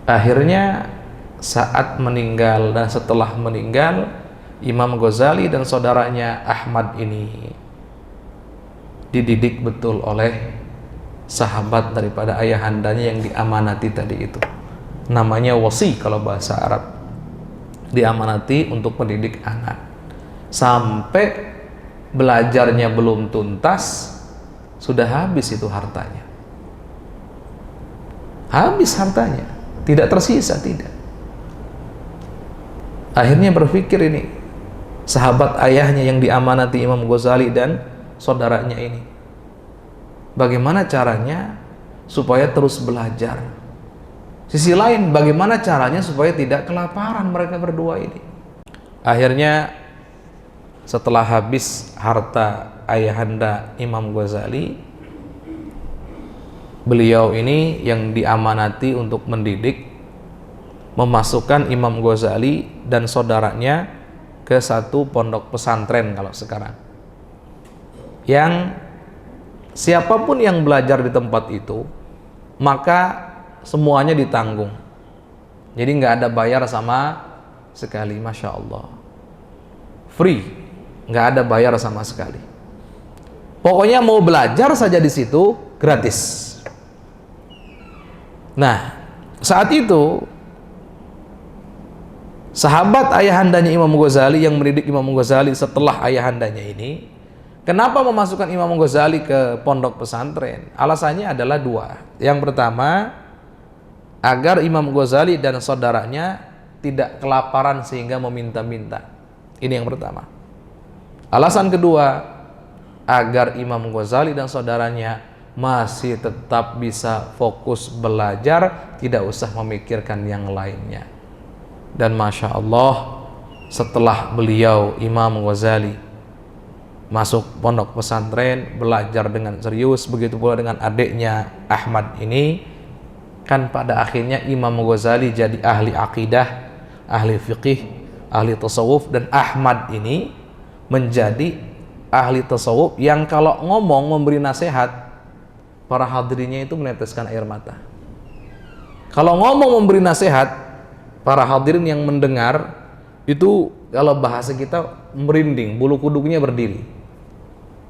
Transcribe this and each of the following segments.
Akhirnya saat meninggal dan setelah meninggal, Imam Ghazali dan saudaranya Ahmad ini dididik betul oleh sahabat daripada ayahandanya yang diamanati tadi itu. Namanya wasi kalau bahasa Arab. Diamanati untuk mendidik anak. Sampai belajarnya belum tuntas, sudah habis itu hartanya. Habis hartanya. Tidak tersisa, tidak. Akhirnya berpikir ini sahabat ayahnya yang diamanati Imam Ghazali dan saudaranya ini, bagaimana caranya supaya terus belajar. Sisi lain, bagaimana caranya supaya tidak kelaparan mereka berdua ini. Akhirnya setelah habis harta ayahanda Imam Ghazali, beliau ini yang diamanati untuk mendidik, memasukkan Imam Ghazali dan saudaranya ke satu pondok pesantren kalau sekarang, yang siapapun yang belajar di tempat itu maka semuanya ditanggung, jadi nggak ada bayar sama sekali. Masya Allah, free, nggak ada bayar sama sekali. Pokoknya mau belajar saja di situ gratis. Nah, saat itu sahabat ayahandanya Imam Ghazali yang mendidik Imam Ghazali setelah ayahandanya ini, kenapa memasukkan Imam Ghazali ke pondok pesantren? Alasannya adalah dua. Yang pertama, agar Imam Ghazali dan saudaranya tidak kelaparan sehingga meminta-minta. Ini yang pertama. Alasan kedua, agar Imam Ghazali dan saudaranya masih tetap bisa fokus belajar, tidak usah memikirkan yang lainnya. Dan Masya Allah, setelah beliau Imam Ghazali masuk pondok pesantren, belajar dengan serius, begitu pula dengan adiknya Ahmad ini, kan pada akhirnya Imam Ghazali jadi ahli akidah, ahli fiqih, ahli tasawuf, dan Ahmad ini menjadi ahli tasawuf yang kalau ngomong memberi nasihat, para hadirinnya itu meneteskan air mata. Kalau ngomong memberi nasihat, para hadirin yang mendengar itu kalau bahasa kita merinding, bulu kuduknya berdiri.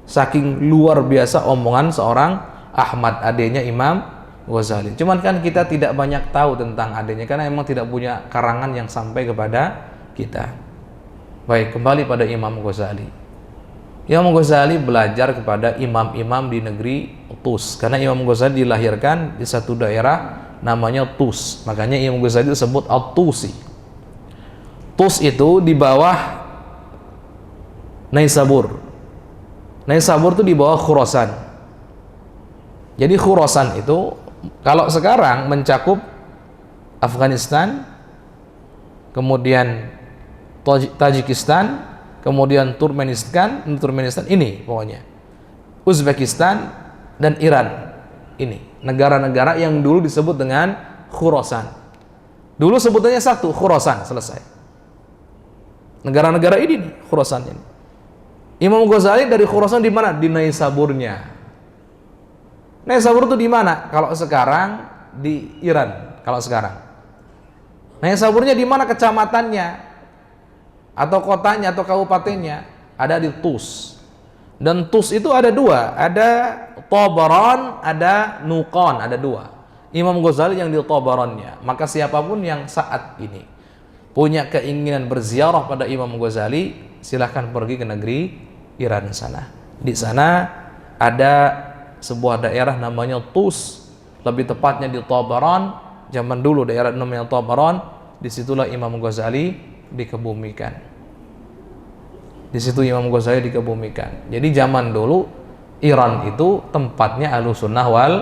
Saking luar biasa omongan seorang Ahmad, adanya Imam Ghazali. Cuman kan kita tidak banyak tahu tentang adanya karena memang tidak punya karangan yang sampai kepada kita. Baik, kembali pada Imam Ghazali. Imam Ghazali belajar kepada imam-imam di negeri Tus, karena Imam Ghazali dilahirkan di satu daerah namanya Tus, makanya Imam Ghazali disebut At-Tusi. Tus itu di bawah Naisabur. Naisabur itu di bawah Khurasan. Jadi Khurasan itu kalau sekarang mencakup Afghanistan, kemudian Tajikistan, kemudian Turkmenistan ini pokoknya, Uzbekistan dan Iran. Ini negara-negara yang dulu disebut dengan Khurasan. Dulu sebutannya satu, Khurasan, selesai. Negara-negara ini nih, Khurasan ini. Imam Ghazali dari Khurasan di mana? Di Naisaburnya. Naisabur itu di mana? Kalau sekarang di Iran, kalau sekarang. Naisaburnya di mana kecamatannya? Atau kotanya atau kabupatennya? Ada di Tus. Dan Tus itu ada dua, ada Tabaran, ada Nuqan, ada dua. Imam Ghazali yang di Tabarannya. Maka siapapun yang saat ini punya keinginan berziarah pada Imam Ghazali, silahkan pergi ke negeri Iran sana. Di sana ada sebuah daerah namanya Tus, lebih tepatnya di Tabaran. Zaman dulu daerah namanya Tabaran, disitulah Imam Ghazali dikebumikan. Di situ Imam Ghazali dikebumikan. Jadi zaman dulu Iran itu tempatnya Ahlussunnah wal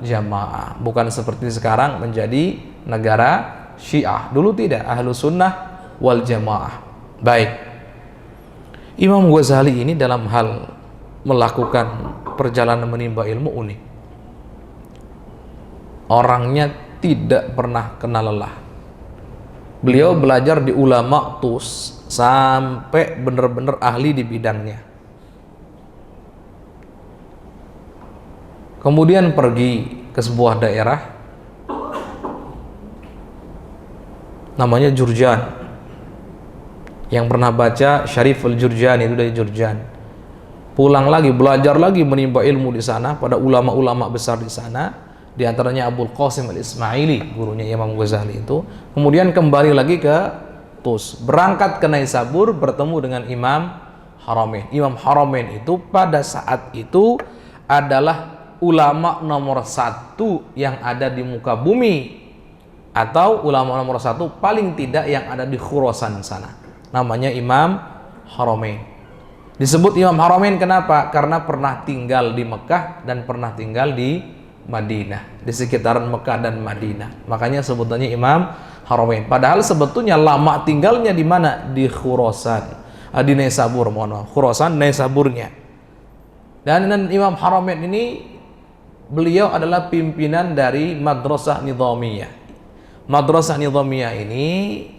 Jamaah, bukan seperti sekarang menjadi negara Syiah. Dulu tidak, Ahlussunnah wal Jamaah. Baik, Imam Ghazali ini dalam hal melakukan perjalanan menimba ilmu unik. Orangnya tidak pernah kenal lelah. Beliau belajar di ulama TUS sampai benar-benar ahli di bidangnya. Kemudian pergi ke sebuah daerah namanya Jurjan. Yang pernah baca Syarif al-Jurjan itu dari Jurjan. Pulang lagi, belajar lagi, menimba ilmu di sana pada ulama-ulama besar di sana, di antaranya Abul Qasim al-Ismaili, gurunya Imam Ghazali itu. Kemudian kembali lagi ke TUS, berangkat ke Naisabur, bertemu dengan Imam Haramain. Imam Haramain itu pada saat itu adalah ulama nomor 1 yang ada di muka bumi, atau ulama nomor 1 paling tidak yang ada di Khurasan sana. Namanya Imam Haramain. Disebut Imam Haramain kenapa? Karena pernah tinggal di Mekah dan pernah tinggal di Madinah, di sekitaran Mekah dan Madinah. Makanya sebutannya Imam Haramain. Padahal sebetulnya lama tinggalnya di mana? Di Khurasan, di Naisabur, mohon maaf. Khurasan, Naisaburnya. Dan Imam Haramain ini beliau adalah pimpinan dari Madrasah Nizamiyah. Madrasah Nizamiyah ini,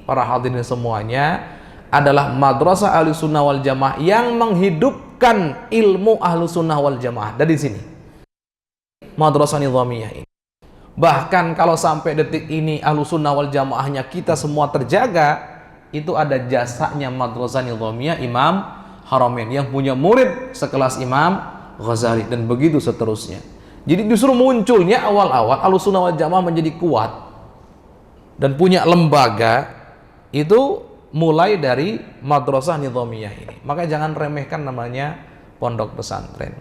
para hadirin semuanya, adalah madrasah ahlu sunnah wal jamaah yang menghidupkan ilmu ahlu sunnah wal jamaah. Dari sini madrasah nizamiyah ini. Bahkan kalau sampai detik ini ahlu sunnah wal jamaahnya kita semua terjaga, itu ada jasanya madrasah nizamiyah Imam Haramain yang punya murid sekelas Imam Ghazali, dan begitu seterusnya. Jadi justru munculnya awal-awal ahlu sunnah wal jamaah menjadi kuat dan punya lembaga itu mulai dari madrasah nizamiyah ini. Maka jangan remehkan namanya pondok pesantren.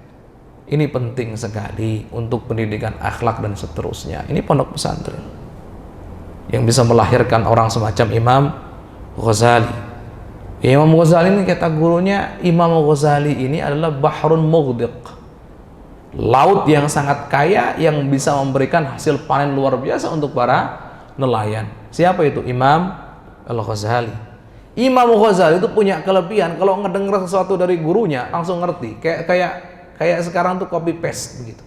Ini penting sekali untuk pendidikan akhlak dan seterusnya. Ini pondok pesantren yang bisa melahirkan orang semacam Imam Ghazali. Imam Ghazali ini kata gurunya, Imam Ghazali ini adalah bahrun mughdiq, laut yang sangat kaya yang bisa memberikan hasil panen luar biasa untuk para nelayan. Siapa itu? Imam Al-Ghazali. Imam Ghazali itu punya kelebihan, kalau ngedenger sesuatu dari gurunya langsung ngerti. Kayak sekarang tuh copy paste begitu.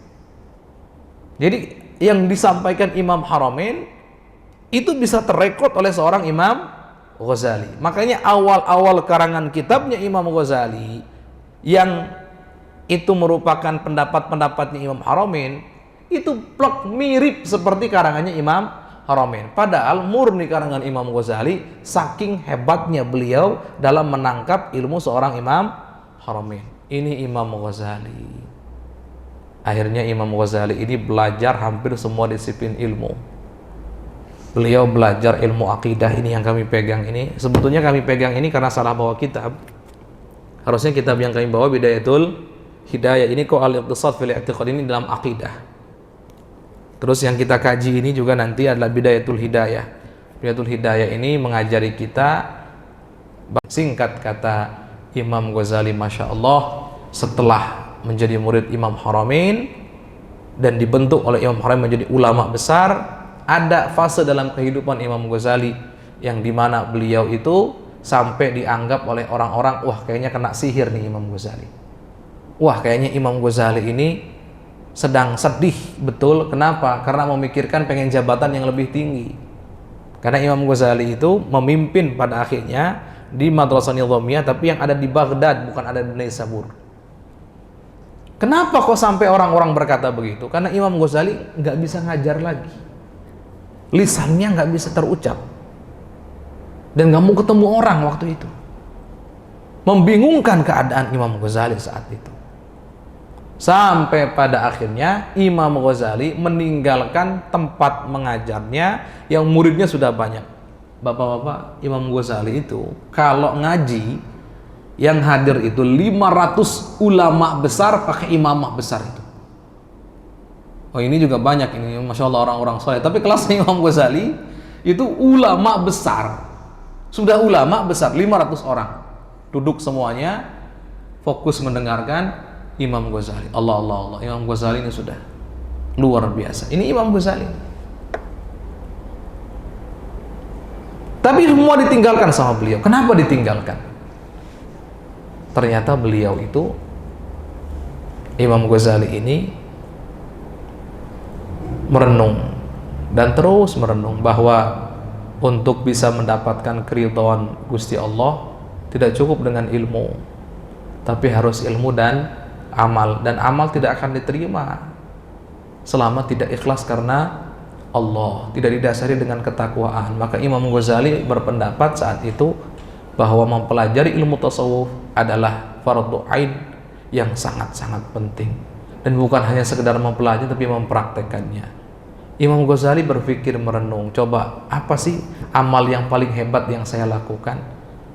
Jadi yang disampaikan Imam Haramain itu bisa terrekod oleh seorang Imam Ghazali. Makanya awal-awal karangan kitabnya Imam Ghazali yang itu merupakan pendapat-pendapatnya Imam Haramain, itu plek mirip seperti karangannya Imam Haramain. Padahal murni karangan Imam Ghazali, saking hebatnya beliau dalam menangkap ilmu seorang Imam Haramain. Ini Imam Ghazali. Akhirnya Imam Ghazali ini belajar hampir semua disiplin ilmu. Beliau belajar ilmu akidah ini yang kami pegang ini. Sebetulnya kami pegang ini karena salah bawa kitab. Harusnya kitab yang kami bawa Bidayatul Hidayah. Ini kok al-iqtisad fil i'tiqad, ini dalam akidah. Terus yang kita kaji ini juga nanti adalah Bidayatul Hidayah. Bidayatul Hidayah ini mengajari kita, singkat kata Imam Ghazali, Masya Allah, setelah menjadi murid Imam Haramain dan dibentuk oleh Imam Haramain menjadi ulama besar, ada fase dalam kehidupan Imam Ghazali yang dimana beliau itu sampai dianggap oleh orang-orang, wah kayaknya kena sihir nih Imam Ghazali. Wah kayaknya Imam Ghazali ini sedang sedih betul. Kenapa? Karena memikirkan pengen jabatan yang lebih tinggi. Karena Imam Ghazali itu memimpin pada akhirnya di Madrasah Nizamiyah, tapi yang ada di Baghdad, bukan ada di Naisabur. Kenapa kok sampai orang-orang berkata begitu? Karena Imam Ghazali nggak bisa ngajar lagi, lisannya nggak bisa terucap, dan nggak mau ketemu orang waktu itu. Membingungkan keadaan Imam Ghazali saat itu. Sampai pada akhirnya Imam Ghazali meninggalkan tempat mengajarnya yang muridnya sudah banyak. Bapak-bapak, Imam Ghazali itu kalau ngaji yang hadir itu 500 ulama besar pakai imamah besar itu. Oh ini juga banyak ini, Masya Allah orang-orang soleh. Tapi kelasnya Imam Ghazali itu ulama besar. Sudah ulama besar 500 orang. Duduk semuanya fokus mendengarkan Imam Ghazali. Allah. Imam Ghazali ini sudah luar biasa. Ini Imam Ghazali. Tapi semua ditinggalkan sama beliau. Kenapa ditinggalkan? Ternyata beliau itu, Imam Ghazali ini merenung dan terus merenung bahwa untuk bisa mendapatkan keridhaan Gusti Allah tidak cukup dengan ilmu, tapi harus ilmu dan amal. Dan amal tidak akan diterima selama tidak ikhlas karena Allah, tidak didasari dengan ketakwaan. Maka Imam Ghazali berpendapat saat itu bahwa mempelajari ilmu tasawuf adalah fardhu ain yang sangat-sangat penting, dan bukan hanya sekedar mempelajari tapi mempraktekannya. Imam Ghazali berpikir merenung, coba apa sih amal yang paling hebat yang saya lakukan?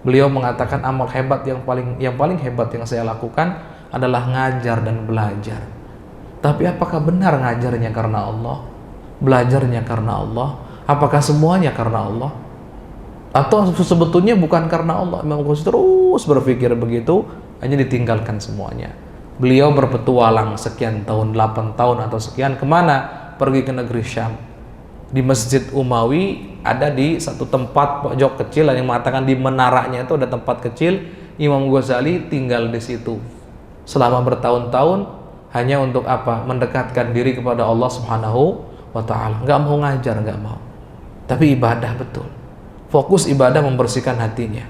Beliau mengatakan amal hebat yang paling hebat yang saya lakukan adalah ngajar dan belajar. Tapi apakah benar ngajarnya karena Allah? Belajarnya karena Allah? Apakah semuanya karena Allah? Atau sebetulnya bukan karena Allah? Imam Ghazali terus berpikir begitu, hanya ditinggalkan semuanya. Beliau berpetualang sekian tahun, 8 tahun atau sekian, kemana? Pergi ke negeri Syam. Di Masjid Umawi, ada di satu tempat pojok kecil, yang mengatakan di menaranya itu ada tempat kecil. Imam Ghazali tinggal di situ selama bertahun-tahun, hanya untuk apa? Mendekatkan diri kepada Allah Subhanahu wa ta'ala. Nggak mau ngajar, nggak mau, tapi ibadah betul, fokus ibadah, membersihkan hatinya.